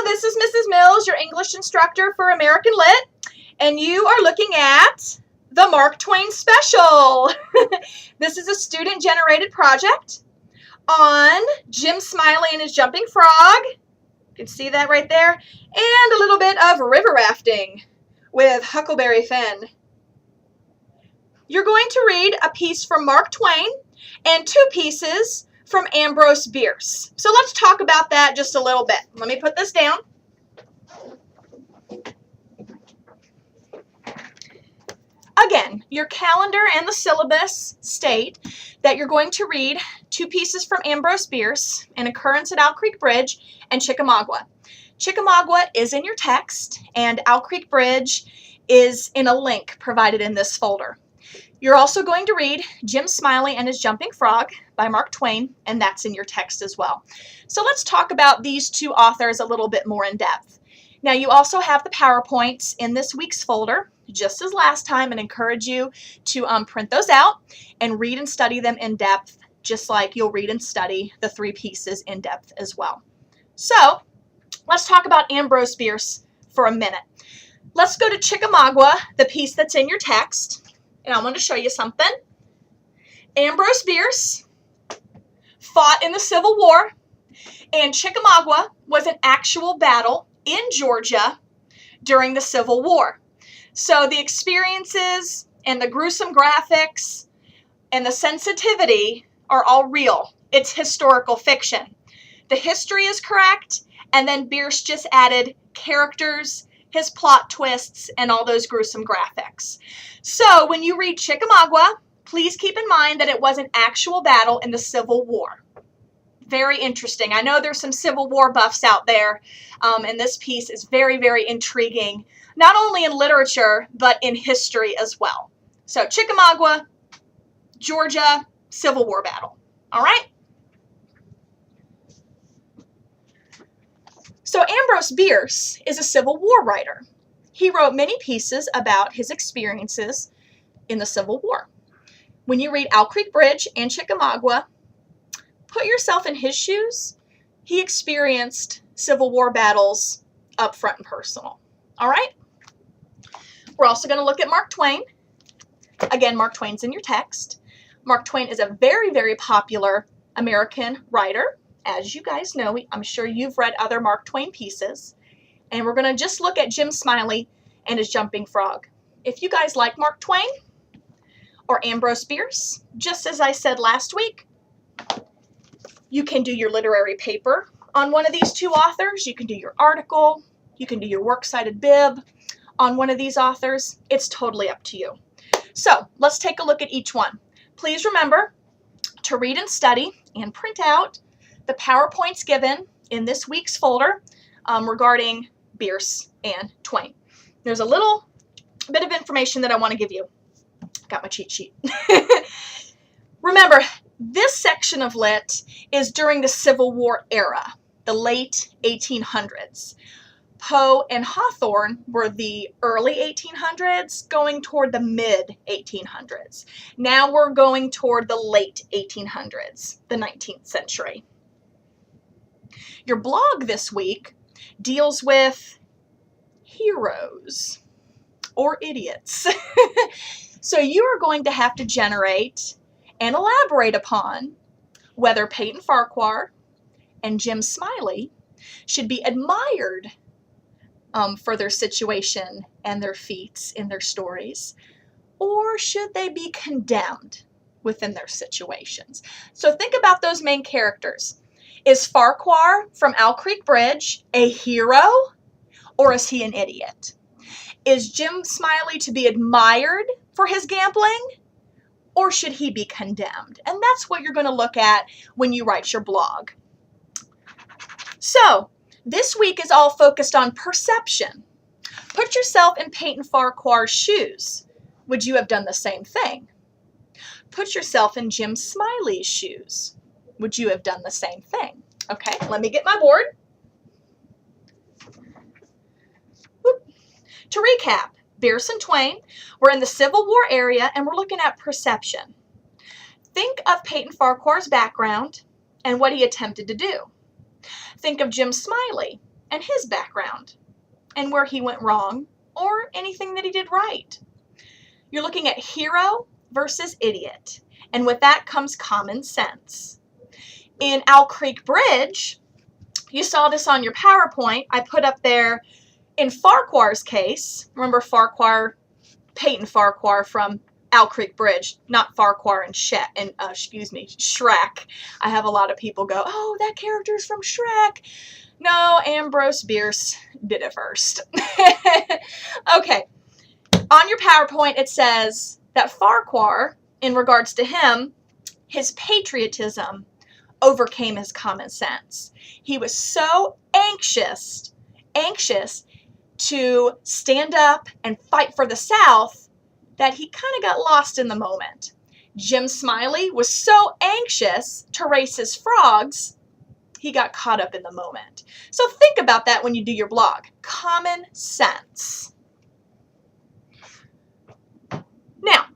this is Mrs. Mills, your English instructor for American Lit, and you are looking at the Mark Twain special. This is a student-generated project on Jim Smiley and his jumping frog. You can see that right there. And a little bit of river rafting with Huckleberry Finn. You're going to read a piece from Mark Twain and 2 pieces from Ambrose Bierce. So let's talk about that just a little bit. Let me put this down. Again, your calendar and the syllabus state that you're going to read 2 pieces from Ambrose Bierce, An Occurrence at Owl Creek Bridge, and Chickamauga. Chickamauga is in your text, and Owl Creek Bridge is in a link provided in this folder. You're also going to read Jim Smiley and His Jumping Frog by Mark Twain, and that's in your text as well. So let's talk about these 2 authors a little bit more in depth. Now, you also have the PowerPoints in this week's folder, just as last time, and encourage you to print those out and read and study them in depth, just like you'll read and study the 3 pieces in depth as well. So let's talk about Ambrose Bierce for a minute. Let's go to Chickamauga, the piece that's in your text. And I want to show you something. Ambrose Bierce fought in the Civil War, and Chickamauga was an actual battle in Georgia during the Civil War. So the experiences and the gruesome graphics and the sensitivity are all real. It's historical fiction. The history is correct, and then Bierce just added characters, his plot twists, and all those gruesome graphics. So when you read Chickamauga, please keep in mind that it was an actual battle in the Civil War. Very interesting. I know there's some Civil War buffs out there, and this piece is very, very intriguing, not only in literature, but in history as well. So Chickamauga, Georgia, Civil War battle. All right? So Ambrose Bierce is a Civil War writer. He wrote many pieces about his experiences in the Civil War. When you read Owl Creek Bridge and Chickamauga, put yourself in his shoes. He experienced Civil War battles up front and personal. All right? We're also going to look at Mark Twain. Again, Mark Twain's in your text. Mark Twain is a very, very popular American writer. As you guys know, I'm sure you've read other Mark Twain pieces. And we're going to just look at Jim Smiley and His Jumping Frog. If you guys like Mark Twain or Ambrose Bierce, just as I said last week, you can do your literary paper on one of these 2 authors. You can do your article. You can do your works cited bib on one of these authors. It's totally up to you. So let's take a look at each one. Please remember to read and study and print out the PowerPoints given in this week's folder regarding Bierce and Twain. There's a little bit of information that I want to give you. Got my cheat sheet. Remember, this section of Lit is during the Civil War era, the late 1800s. Poe and Hawthorne were the early 1800s, going toward the mid-1800s. Now we're going toward the late 1800s, the 19th century. Your blog this week deals with heroes or idiots. So you are going to have to generate and elaborate upon whether Peyton Farquhar and Jim Smiley should be admired for their situation and their feats in their stories, or should they be condemned within their situations. So think about those main characters. Is Farquhar from Owl Creek Bridge a hero, or is he an idiot? Is Jim Smiley to be admired for his gambling, or should he be condemned? And that's what you're going to look at when you write your blog. So this week is all focused on perception. Put yourself in Peyton Farquhar's shoes. Would you have done the same thing? Put yourself in Jim Smiley's shoes. Would you have done the same thing? Okay, let me get my board. Whoop. To recap, Bierce and Twain were in the Civil War area, and we're looking at perception. Think of Peyton Farquhar's background and what he attempted to do. Think of Jim Smiley and his background and where he went wrong or anything that he did right. You're looking at hero versus idiot, and with that comes common sense. In Owl Creek Bridge, you saw this on your PowerPoint. I put up there in Farquhar's case. Remember Farquhar, Peyton Farquhar from Owl Creek Bridge, not Farquhar and Shrek. I have a lot of people go, oh, that character's from Shrek. No, Ambrose Bierce did it first. Okay, on your PowerPoint it says that Farquhar, in regards to him, his patriotism overcame his common sense. He was so anxious to stand up and fight for the South that he kind of got lost in the moment. Jim Smiley was so anxious to race his frogs, he got caught up in the moment. So think about that when you do your blog. Common sense. Now,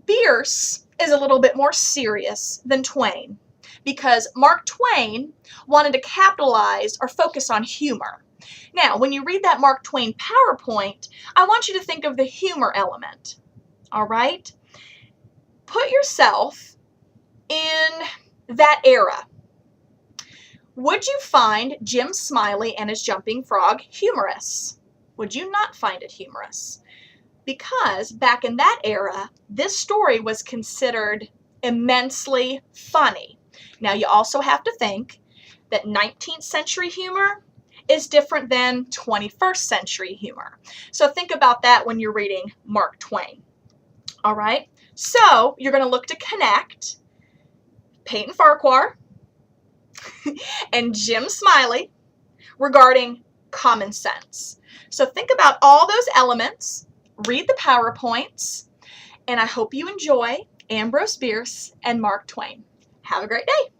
Bierce is a little bit more serious than Twain because Mark Twain wanted to capitalize or focus on humor. Now, when you read that Mark Twain PowerPoint, I want you to think of the humor element. All right? Put yourself in that era. Would you find Jim Smiley and his jumping frog humorous? Would you not find it humorous? Because back in that era, this story was considered immensely funny. Now, you also have to think that 19th century humor is different than 21st century humor. So think about that when you're reading Mark Twain. All right? So you're going to look to connect Peyton Farquhar and Jim Smiley regarding common sense. So think about all those elements, read the PowerPoints, and I hope you enjoy Ambrose Bierce and Mark Twain. Have a great day.